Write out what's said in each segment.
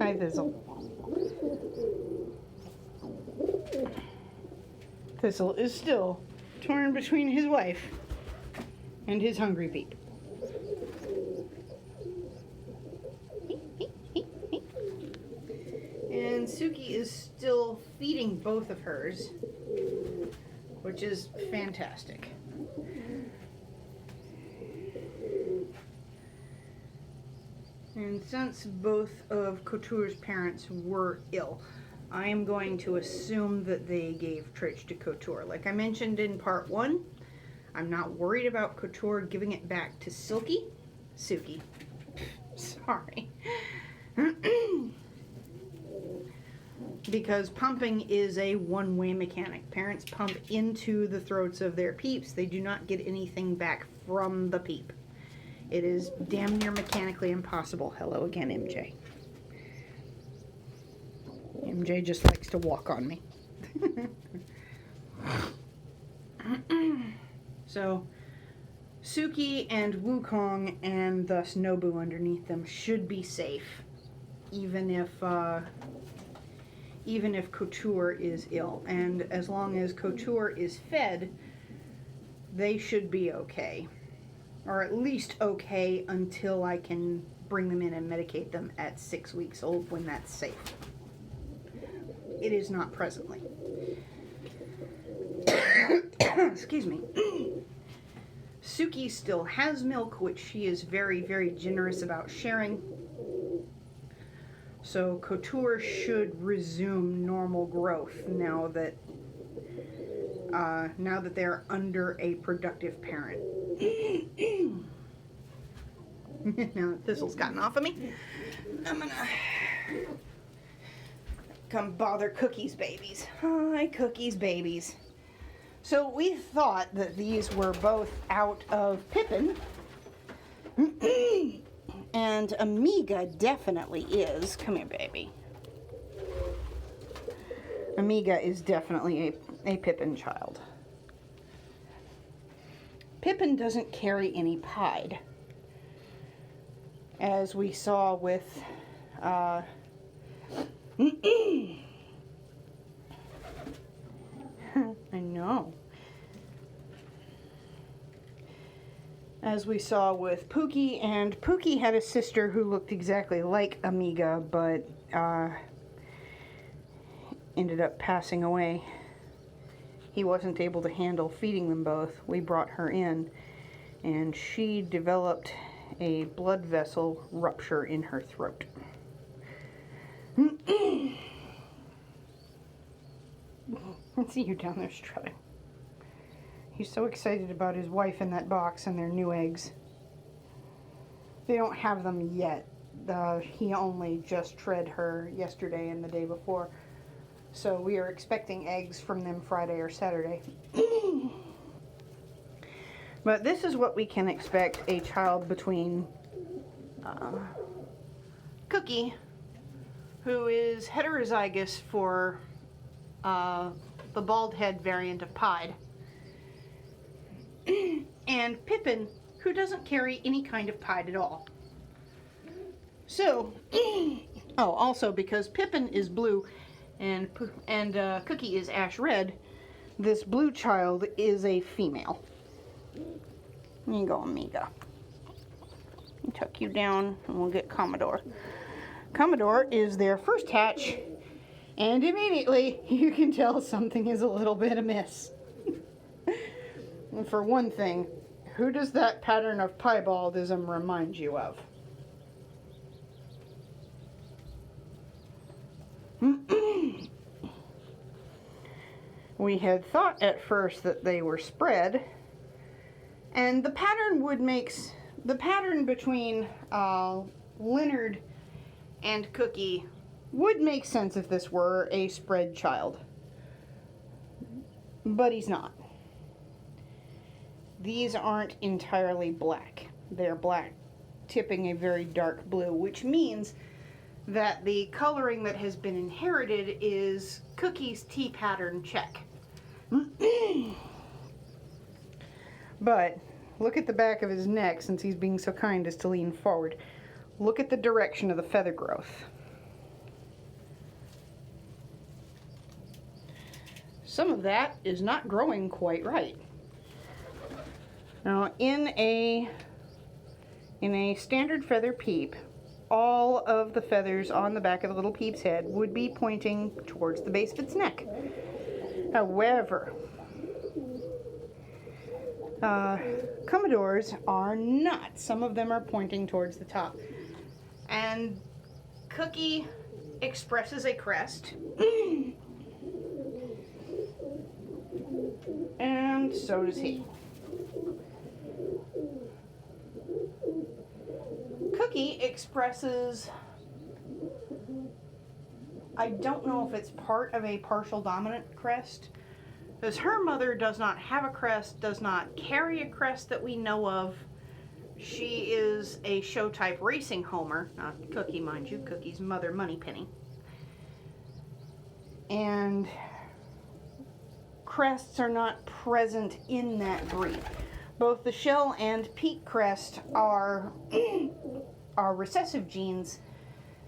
Hi, Thistle. Thistle is still torn between his wife and his hungry peep. And Suki is still feeding both of hers, which is fantastic. And since both of Couture's parents were ill, I am going to assume that they gave Tritch to Couture. Like I mentioned in part 1, I'm not worried about Couture giving it back to Suki. Sorry. Because pumping is a one-way mechanic. Parents pump into the throats of their peeps. They do not get anything back from the peep. It is damn near mechanically impossible. Hello again, MJ. MJ just likes to walk on me. So, Suki and Wukong and thus Nobu underneath them should be safe, even if Couture is ill. And as long as Couture is fed, they should be okay. Or at least okay until I can bring them in and medicate them at 6 weeks old when that's safe. It is not presently. Excuse me. Suki still has milk, which she is very, very generous about sharing. So Couture should resume normal growth now that they're under a productive parent. Now that Thistle's gotten off of me, I'm gonna come bother Cookie's babies. Hi, Cookie's babies. So we thought that these were both out of Pippin. And Amiga definitely is. Come here, baby. Amiga is definitely a Pippin child. Pippin doesn't carry any pied, as we saw with I know. As we saw with Pookie, and Pookie had a sister who looked exactly like Amiga, but ended up passing away. He wasn't able to handle feeding them both. We brought her in, and she developed a blood vessel rupture in her throat. I see you down there strutting. He's so excited about his wife in that box and their new eggs. They don't have them yet. He only just tread her yesterday and the day before. So we are expecting eggs from them Friday or Saturday. But this is what we can expect a child between Cookie, who is heterozygous for the bald head variant of Pied, and Pippin, who doesn't carry any kind of Pied at all. So, also because Pippin is blue and Cookie is ash red, this blue child is a female. Here you go, Amiga. I'll tuck you down and we'll get Commodore. Commodore is their first hatch, and immediately you can tell something is a little bit amiss. And for one thing, who does that pattern of piebaldism remind you of? We had thought at first that they were spread, and the pattern between Leonard and Cookie would make sense if this were a spread child, but he's not. These aren't entirely black. They're black, tipping a very dark blue, which means that the coloring that has been inherited is Cookie's T-pattern check. But look at the back of his neck, since he's being so kind as to lean forward. Look at the direction of the feather growth. some of that is not growing quite right. Now, in a standard feather peep, all of the feathers on the back of the little peep's head would be pointing towards the base of its neck. However, Commodores are not. Some of them are pointing towards the top. And Cookie expresses a crest. And so does he. Cookie expresses, I don't know if it's part of a partial dominant crest, because her mother does not have a crest, does not carry a crest that we know of. She is a show-type racing homer. Not Cookie, mind you. Cookie's mother, Moneypenny. And crests are not present in that breed. Both the shell and peak crest are recessive genes.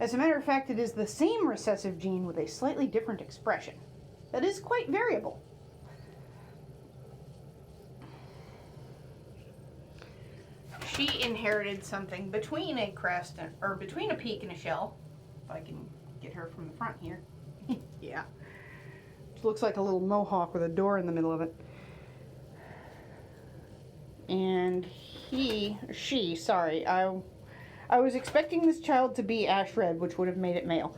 As a matter of fact, it is the same recessive gene with a slightly different expression. That is quite variable. She inherited something between a crest or between a peak and a shell. If I can get her from the front here. Yeah. It looks like a little mohawk with a door in the middle of it. And I was expecting this child to be ash red, which would have made it male.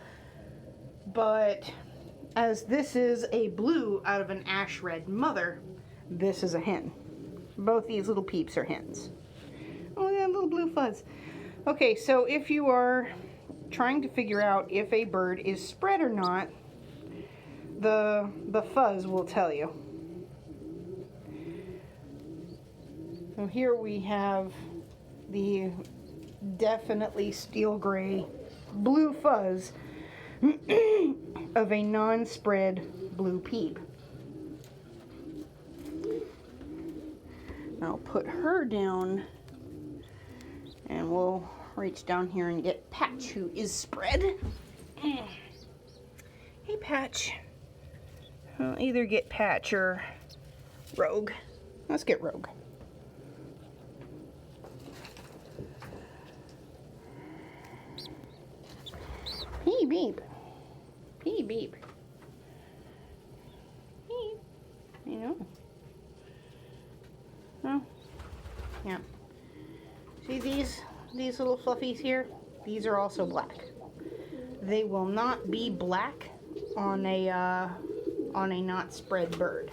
But as this is a blue out of an ash red mother, this is a hen. Both these little peeps are hens. Oh, yeah, little blue fuzz. Okay, so if you are trying to figure out if a bird is spread or not, the fuzz will tell you. So here we have the definitely steel gray blue fuzz of a non-spread blue peep. I'll put her down and we'll reach down here and get Patch, who is spread. Hey, Patch. I'll either get Patch or Rogue. Let's get Rogue. Beep, beep. Beep, beep. Beep. You know. Oh, yeah. See these little fluffies here? These are also black. They will not be black on a not spread bird.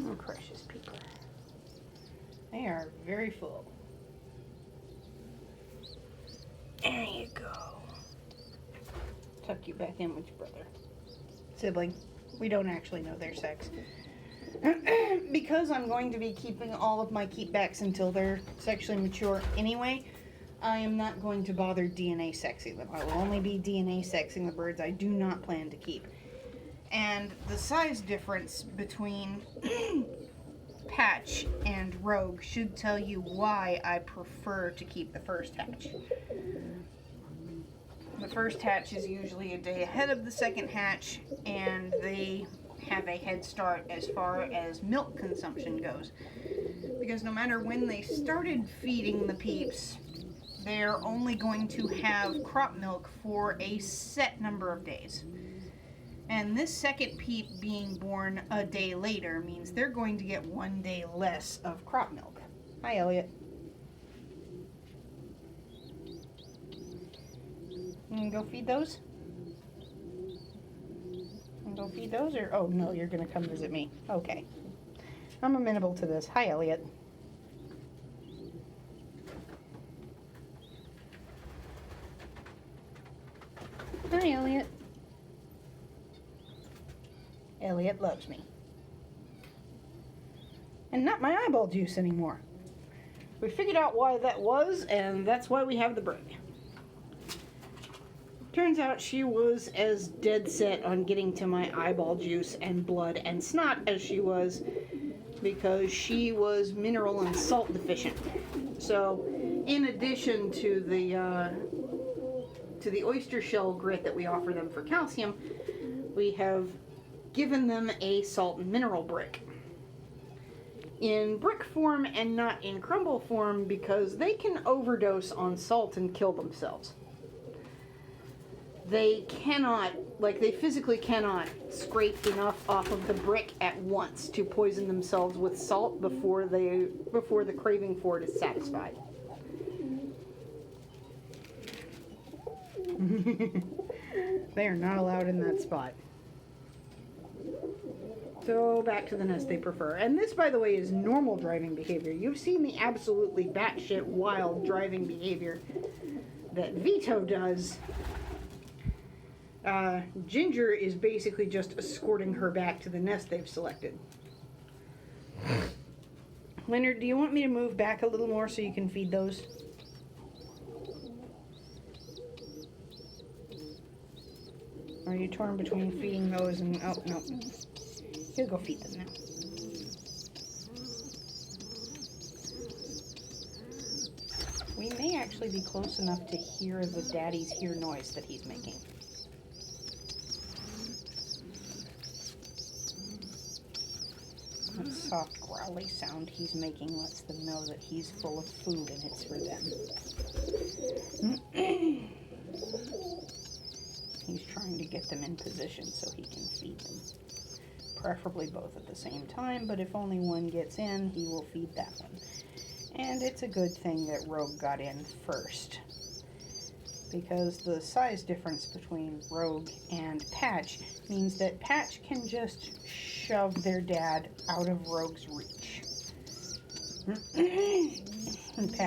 Oh, precious people. They are very full. There you go. Tuck you back in with your brother. Sibling. We don't actually know their sex. Because I'm going to be keeping all of my keepbacks until they're sexually mature anyway, I am not going to bother DNA sexing them. I will only be DNA sexing the birds I do not plan to keep. And the size difference between Patch and Rogue should tell you why I prefer to keep the first hatch. The first hatch is usually a day ahead of the second hatch, and they have a head start as far as milk consumption goes. Because no matter when they started feeding the peeps, they're only going to have crop milk for a set number of days. And this second peep being born a day later means they're going to get 1 day less of crop milk. Hi, Elliot. You can go feed those? Go feed those, or oh no, you're gonna come visit me. Okay, I'm amenable to this. Hi, Elliot. Hi, Elliot. Elliot loves me. And not my eyeball juice anymore. We figured out why that was, and that's why we have the brick. Turns out she was as dead set on getting to my eyeball juice and blood and snot as she was, because she was mineral and salt deficient. So, in addition to the oyster shell grit that we offer them for calcium, we have given them a salt and mineral brick. In brick form and not in crumble form, because they can overdose on salt and kill themselves. They cannot, they physically cannot scrape enough off of the brick at once to poison themselves with salt before the craving for it is satisfied. They are not allowed in that spot. So back to the nest they prefer. And this, by the way, is normal driving behavior. You've seen the absolutely batshit wild driving behavior that Vito does. Ginger is basically just escorting her back to the nest they've selected. Leonard, do you want me to move back a little more so you can feed those? Are you torn between feeding those and... Oh, no. You'll go feed them now. We may actually be close enough to hear the daddy's ear noise that he's making. That soft growly sound he's making lets them know that he's full of food and it's for them. He's trying to get them in position so he can feed them. Preferably both at the same time, but if only one gets in, he will feed that one. And it's a good thing that Rogue got in first, because the size difference between Rogue and Patch means that Patch can just shove their dad out of Rogue's reach. And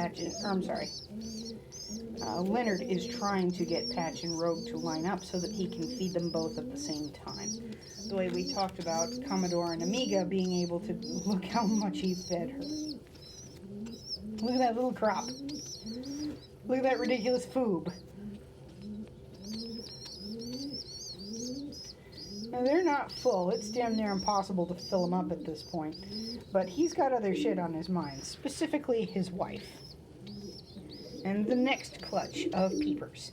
Leonard is trying to get Patch and Rogue to line up so that he can feed them both at the same time. The way we talked about Commodore and Amiga being able to look how much he fed her. Look at that little crop. Look at that ridiculous foob. Now, they're not full. It's damn near impossible to fill them up at this point. But he's got other shit on his mind, specifically his wife. And the next clutch of peepers.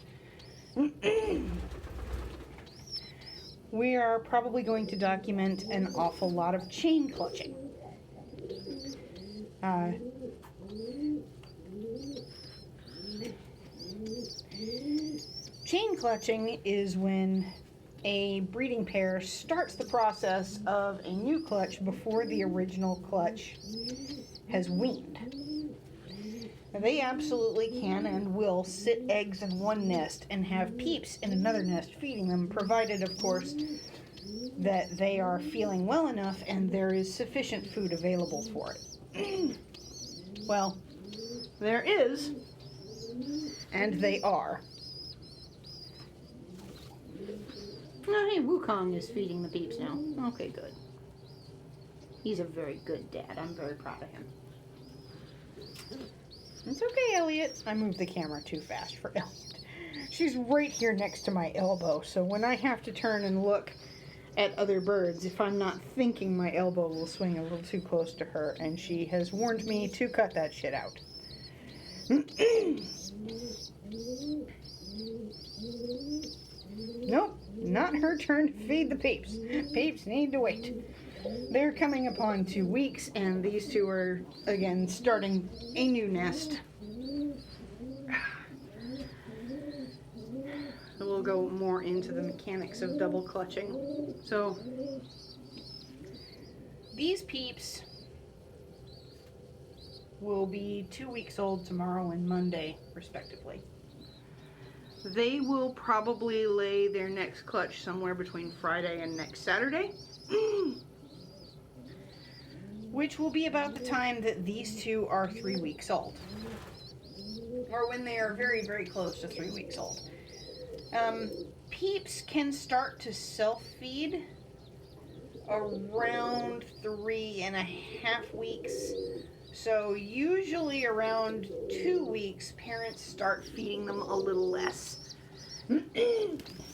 We are probably going to document an awful lot of chain clutching. Chain clutching is when a breeding pair starts the process of a new clutch before the original clutch has weaned. Now, they absolutely can and will sit eggs in one nest and have peeps in another nest feeding them, provided, of course, that they are feeling well enough and there is sufficient food available for it. Well, there is, and they are. Oh, hey, Wukong is feeding the peeps now. Okay, good. He's a very good dad. I'm very proud of him. It's okay, Elliot. I moved the camera too fast for Elliot. She's right here next to my elbow, so when I have to turn and look at other birds, if I'm not thinking, my elbow will swing a little too close to her, and she has warned me to cut that shit out. Nope, not her turn to feed the peeps. Peeps need to wait. They're coming upon 2 weeks, and these two are, again, starting a new nest. We'll go more into the mechanics of double clutching. So, these peeps will be 2 weeks old tomorrow and Monday, respectively. They will probably lay their next clutch somewhere between Friday and next Saturday. Which will be about the time that these two are 3 weeks old. Or when they are very, very close to 3 weeks old. Peeps can start to self-feed around 3.5 weeks. So usually around 2 weeks, parents start feeding them a little less. And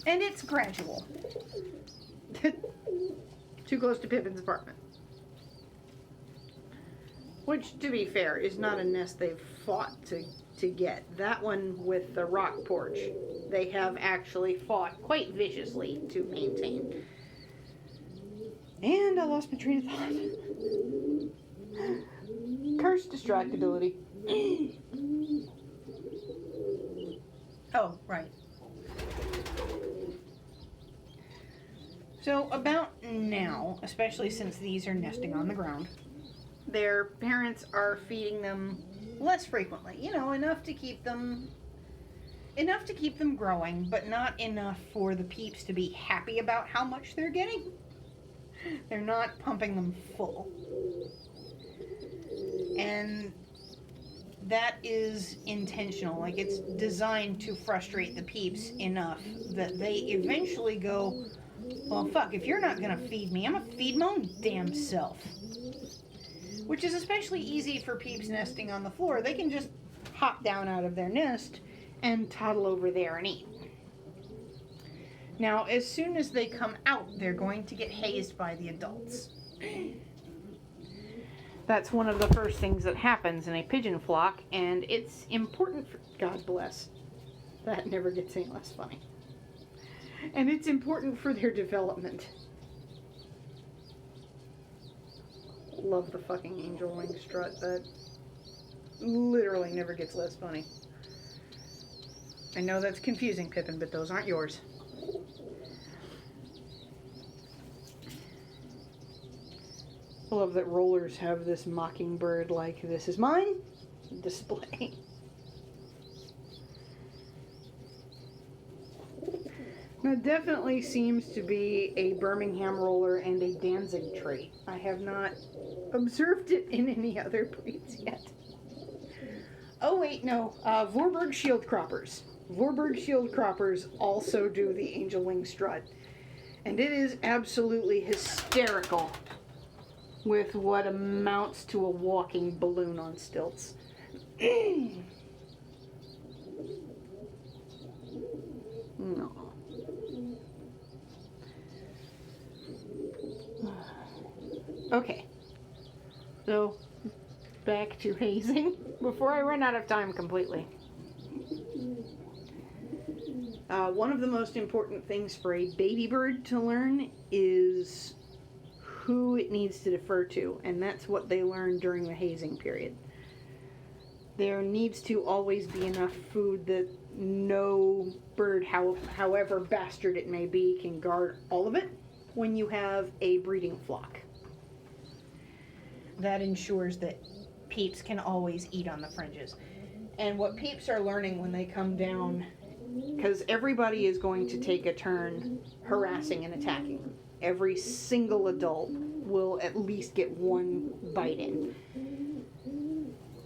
it's gradual. Too close to Pippin's apartment. Which, to be fair, is not a nest they've fought to get. That one with the rock porch, they have actually fought quite viciously to maintain. And I lost my train of thought. Cursed distractibility. Oh, right. So about now, especially since these are nesting on the ground, their parents are feeding them less frequently. You know, enough to keep them growing, but not enough for the peeps to be happy about how much they're getting. They're not pumping them full. And that is intentional. Like, it's designed to frustrate the peeps enough that they eventually go, well, fuck, if you're not gonna feed me, I'm gonna feed my own damn self. Which is especially easy for peeps nesting on the floor. They can just hop down out of their nest and toddle over there and eat. Now, as soon as they come out, they're going to get hazed by the adults. That's one of the first things that happens in a pigeon flock, and it's important for... God bless. That never gets any less funny. And it's important for their development. Love the fucking angel wing strut. That literally never gets less funny. I know that's confusing, Pippin, but those aren't yours. I love that rollers have this mockingbird, like, this is mine display. That definitely seems to be a Birmingham roller and a Danzig trait. I have not observed it in any other breeds yet. Oh wait, no, Vorburg shield croppers. Vorburg shield croppers also do the angel wing strut. And it is absolutely hysterical with what amounts to a walking balloon on stilts. No. Okay. So, back to hazing before I run out of time completely. One of the most important things for a baby bird to learn is who it needs to defer to, and that's what they learn during the hazing period. There needs to always be enough food that no bird, however bastard it may be, can guard all of it when you have a breeding flock. That ensures that peeps can always eat on the fringes. And what peeps are learning when they come down, because everybody is going to take a turn harassing and attacking them. Every single adult will at least get one bite in.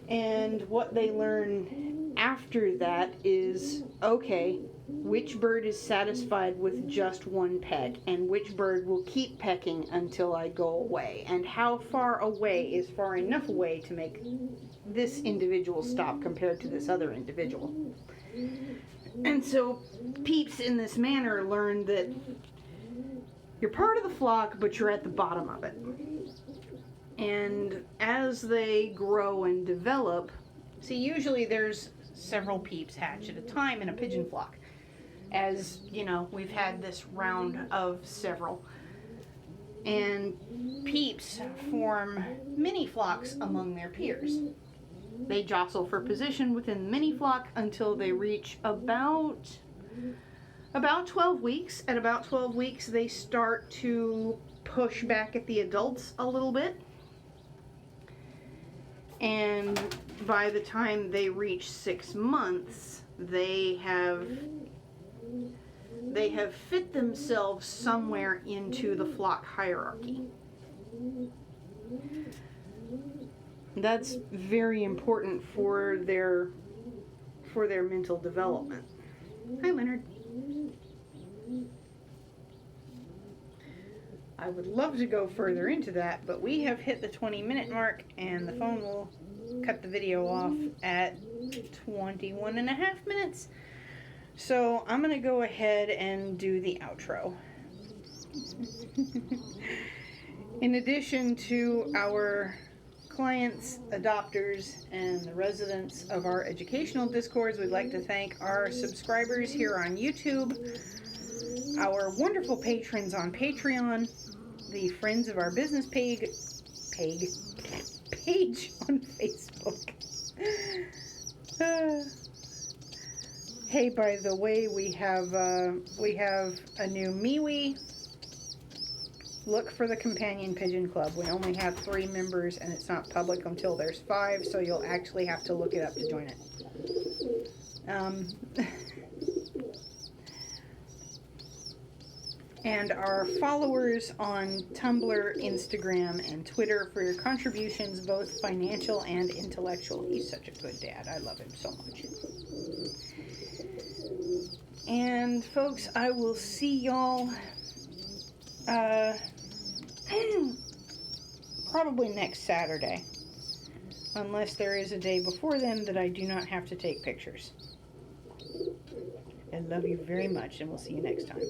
And what they learn after that is, okay, which bird is satisfied with just one peck, and which bird will keep pecking until I go away, and how far away is far enough away to make this individual stop compared to this other individual. And so peeps in this manner learn that you're part of the flock, but you're at the bottom of it. And as they grow and develop, see, usually there's several peeps hatch at a time in a pigeon flock. As, you know, we've had this round of several. And peeps form mini flocks among their peers. They jostle for position within the mini flock until they reach about 12 weeks. At about 12 weeks, they start to push back at the adults a little bit. And by the time they reach 6 months, they have fit themselves somewhere into the flock hierarchy. That's very important for their mental development. Hi, Leonard. I would love to go further into that, but we have hit the 20-minute mark and the phone will cut the video off at 21 and a half minutes. So I'm going to go ahead and do the outro. In addition to our clients, adopters, and the residents of our educational discords, we'd like to thank our subscribers here on YouTube, our wonderful patrons on Patreon, the Friends of Our Business page on Facebook. Hey, by the way, we have a new MeWe. Look for the Companion Pigeon Club. We only have 3 members, and it's not public until there's 5, so you'll actually have to look it up to join it. And our followers on Tumblr, Instagram, and Twitter for your contributions, both financial and intellectual. He's such a good dad. I love him so much. And folks, I will see y'all probably next Saturday, unless there is a day before then that I do not have to take pictures. I love you very much, and we'll see you next time.